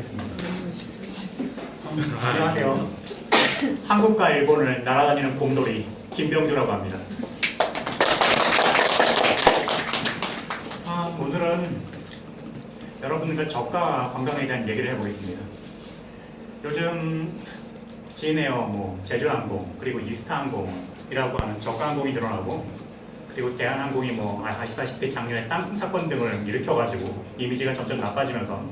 하겠습니다. 안녕하세요. 한국과 일본을 날아다니는 곰돌이 김병주라고 합니다. 오늘은 여러분들과 저가 관광에 대한 얘기를 해보겠습니다. 요즘 진에어, 제주항공, 그리고 이스타항공이라고 하는 저가 항공이 늘어나고, 그리고 대한항공이 아시다시피 작년에 땅콩 사건 등을 일으켜가지고 이미지가 점점 나빠지면서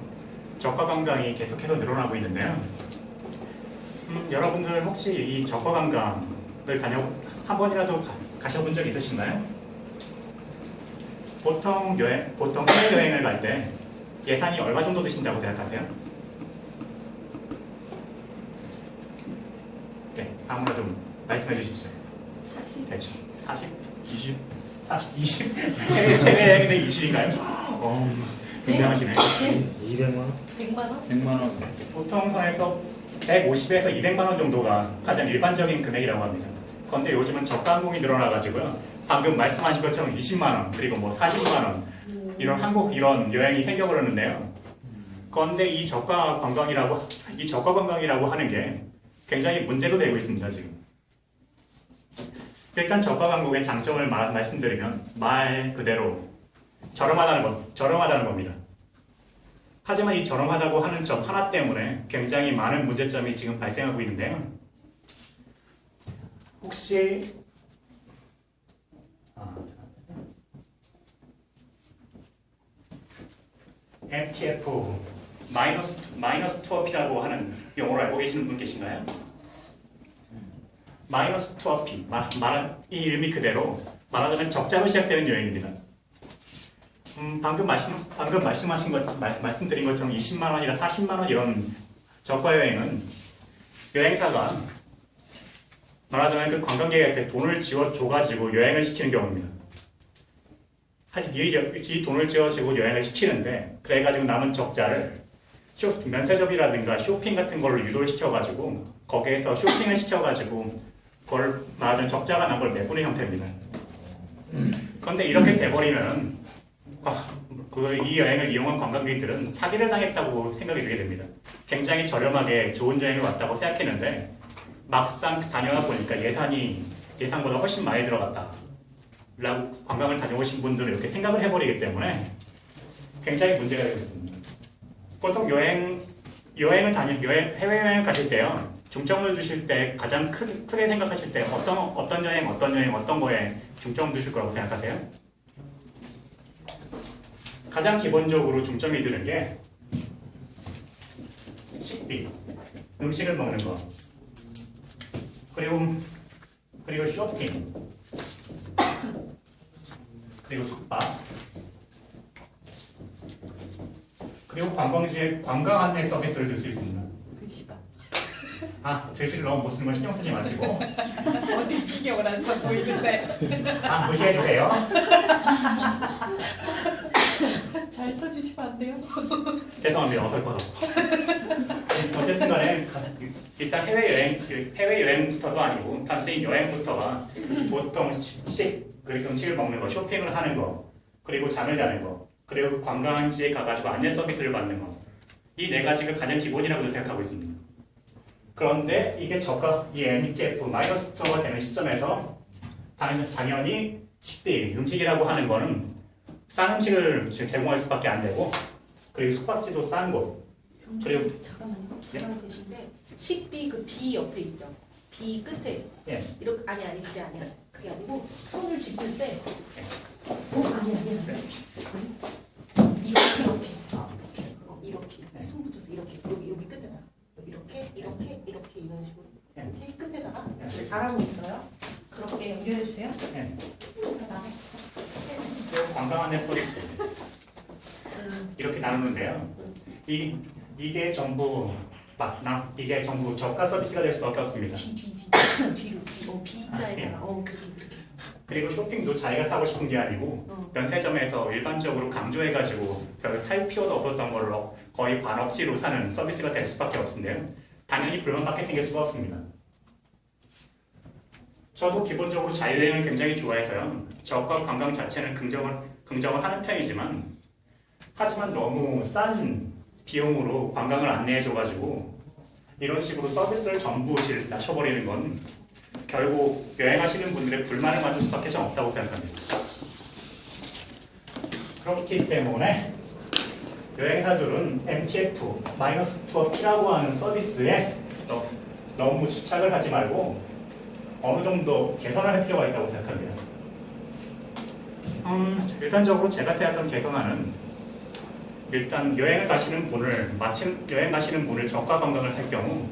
저가 관광이 계속해서 늘어나고 있는데요. 여러분들 혹시 이 저가 관광을 한 번이라도 가셔본 적 있으신가요? 보통 해외 여행을 갈 때 예산이 얼마 정도 드신다고 생각하세요? 네, 아무나 좀 말씀해 주십시오. 40? 대충 40? 20? 40, 20? 해외여행인데 20인가요? 굉장하시네. 200만 원? 100만 원? 100만 원. 보통 선에서 150에서 200만 원 정도가 가장 일반적인 금액이라고 합니다. 그런데 요즘은 저가 항공이 늘어나가지고요. 방금 말씀하신 것처럼 20만 원, 그리고 40만 원 이런 여행이 생겨버렸는데요. 그런데 이 저가 관광이라고 하는 게 굉장히 문제도 되고 있습니다, 지금. 일단 저가 항공의 장점을 말씀드리면 말 그대로 저렴하다는 겁니다. 하지만 이 저렴하다고 하는 점 하나 때문에 굉장히 많은 문제점이 지금 발생하고 있는데요. 혹시 MTF 마이너스 투어피라고 하는 용어를 알고 계시는 분 계신가요? 마이너스 투어피, 이 의미 그대로 말하자면 적자로 시작되는 여행입니다. 방금 말씀드린 것처럼 20만 원이나 40만 원 이런 저가 여행은 여행사가 말하자면 그 관광객한테 돈을 지어줘가지고 여행을 시키는 경우입니다. 이 돈을 지어주고 여행을 시키는데 그래가지고 남은 적자를 면세점이라든가 쇼핑 같은 걸로 유도를 시켜가지고 거기에서 쇼핑을 시켜가지고 그걸 말하자면 적자가 난 걸 메꾸는 형태입니다. 그런데 이렇게 돼버리면 이 여행을 이용한 관광객들은 사기를 당했다고 생각이 들게 됩니다. 굉장히 저렴하게 좋은 여행을 왔다고 생각했는데 막상 다녀와 보니까 예상보다 훨씬 많이 들어갔다 라고 관광을 다녀오신 분들은 이렇게 생각을 해버리기 때문에 굉장히 문제가 되고 있습니다. 보통 해외여행을 가실 때요, 중점을 두실 때 가장 크게 생각하실 때 어떤 여행, 어떤 거에 중점을 두실 거라고 생각하세요? 가장 기본적으로 중점이 드는 게 식비, 음식을 먹는 거, 그리고 쇼핑, 그리고 숙박, 그리고 관광지에 관광 안내 서비스를 줄 수 있습니다. 글씨를 너무 못 쓰는 거 신경 쓰지 마시고. 어디 신경을 안 써 보이는데. 무시해주세요. 잘 써주시면 안 돼요? 죄송합니다. 어설퍼서. 어쨌든 간에 일단 해외여행부터도 아니고 단순히 여행부터가 보통 그리고 음식을 먹는 거, 쇼핑을 하는 거, 그리고 잠을 자는 거, 그리고 관광지에 가가지고 안내 서비스를 받는 거, 이 네 가지가 가장 기본이라고 생각하고 있습니다. 그런데 이게 이 MTF 마이너스 투어가 되는 시점에서 당연히 식비, 음식이라고 하는 거는 싼 음식을 제공할 수밖에 안 되고, 그리고 숙박지도 싼 곳, 그리고 잠깐만요. 계신데 식비 그 비 옆에 있죠. 비 끝에 이렇게 아니 그게 아니라 그게 아니고 손을 짚을 때 아니 이렇게 손 붙여서 이렇게 여기 끝에다가 이렇게 이런 식으로 이렇게 끝에다가 잘하고 있어요. 그렇게 연결해 주세요. 나갔어. 그리고 관광 안내 서비스 이렇게 나누는데요. 이게 전부 저가 서비스가 될 수밖에 없습니다. 뒤로 B자에다가 그리고 쇼핑도 자기가 사고 싶은 게 아니고 면세점에서 일반적으로 강조해가지고 별 살 필요도 없었던 걸로 거의 반억치로 사는 서비스가 될 수밖에 없는데요. 당연히 불만받게 생길 수가 없습니다. 저도 기본적으로 자유여행을 굉장히 좋아해서요. 저가 관광 자체는 긍정을 하는 편이지만 하지만 너무 싼 비용으로 관광을 안내해줘가지고 이런 식으로 서비스를 전부 낮춰버리는 건 결국 여행하시는 분들의 불만을 만들 수밖에 좀 없다고 생각합니다. 그렇기 때문에 여행사들은 MTF-2P라고 하는 서비스에 너무 집착을 하지 말고 어느 정도 개선을 할 필요가 있다고 생각합니다. 일단적으로 제가 생각한 개선안은 일단 여행 가시는 분을 저가 관광을 할 경우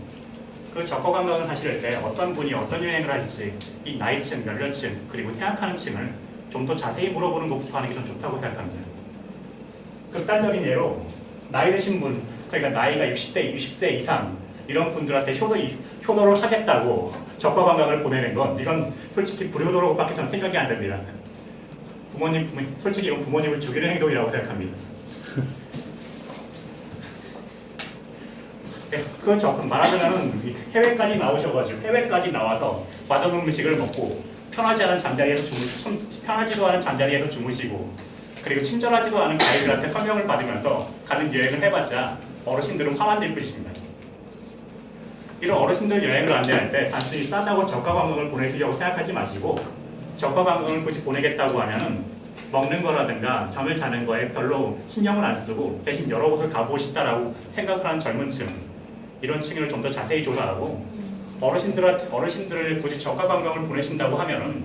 그 저가 관광을 하실 때 어떤 분이 어떤 여행을 할지 이 나이층, 연령층, 그리고 생각하는 층을 좀 더 자세히 물어보는 것부터 하는 게 좀 좋다고 생각합니다. 극단적인 예로 나이 드신 분, 그러니까 나이가 60세 이상 이런 분들한테 효도를 하겠다고 저가 관광을 보내는 건 이건 솔직히 불효도로밖에 저는 생각이 안 됩니다. 솔직히 이건 부모님을 죽이는 행동이라고 생각합니다. 말하자면 해외까지 나와서 맛없는 음식을 먹고 편하지도 않은 잠자리에서 주무시고 그리고 친절하지도 않은 가이드한테 설명을 받으면서 가는 여행을 해봤자 어르신들은 화만 낼 뿐입니다. 이런 어르신들 여행을 안내할 때 단순히 싸다고 저가 관광을 보내주려고 생각하지 마시고 저가 관광을 굳이 보내겠다고 하면은 먹는 거라든가 잠을 자는 거에 별로 신경을 안 쓰고 대신 여러 곳을 가보고 싶다라고 생각을 하는 젊은 층 이런 층을 좀 더 자세히 조사하고 어르신들을 굳이 저가 관광을 보내신다고 하면은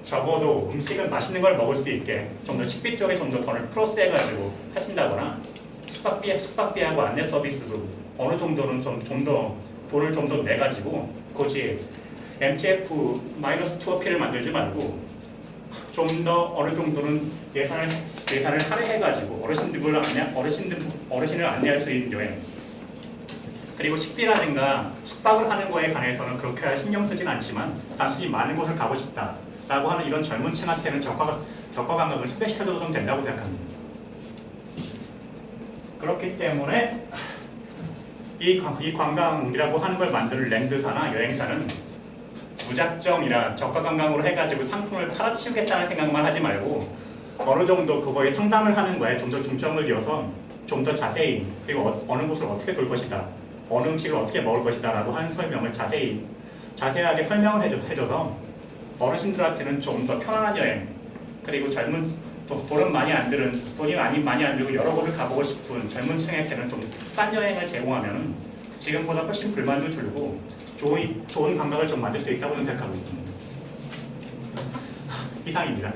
적어도 음식은 맛있는 걸 먹을 수 있게 좀 더 식비 쪽에 좀 더 돈을 플러스 해가지고 하신다거나 숙박비하고 안내 서비스도 어느 정도는 좀 더 돈을 좀 더 내가지고 굳이 MTF-2P를 만들지 말고 좀 더 어느 정도는 예산을 할애해가지고 어르신을 안내할 수 있는 여행 그리고 식비라든가 숙박을 하는 거에 관해서는 그렇게 신경 쓰진 않지만 단순히 많은 곳을 가고 싶다라고 하는 이런 젊은 층한테는 저가 관광을 소개시켜줘도 좀 된다고 생각합니다. 그렇기 때문에 이 관광이라고 하는 걸 만드는 랜드사나 여행사는 무작정이라 저가 관광으로 해가지고 상품을 팔아치우겠다는 생각만 하지 말고 어느 정도 그거에 상담을 하는 거에 좀 더 중점을 두어서 좀 더 자세히 그리고 어느 곳을 어떻게 돌 것이다 어느 음식을 어떻게 먹을 것이다 라고 하는 설명을 자세하게 설명을 해줘서 어르신들한테는 좀 더 편안한 여행 그리고 돈이 많이 안 들고 여러 곳을 가보고 싶은 젊은 층한테는 좀 싼 여행을 제공하면 지금보다 훨씬 불만도 줄고 좋은 감각을 좀 만들 수 있다고 생각하고 있습니다. 이상입니다.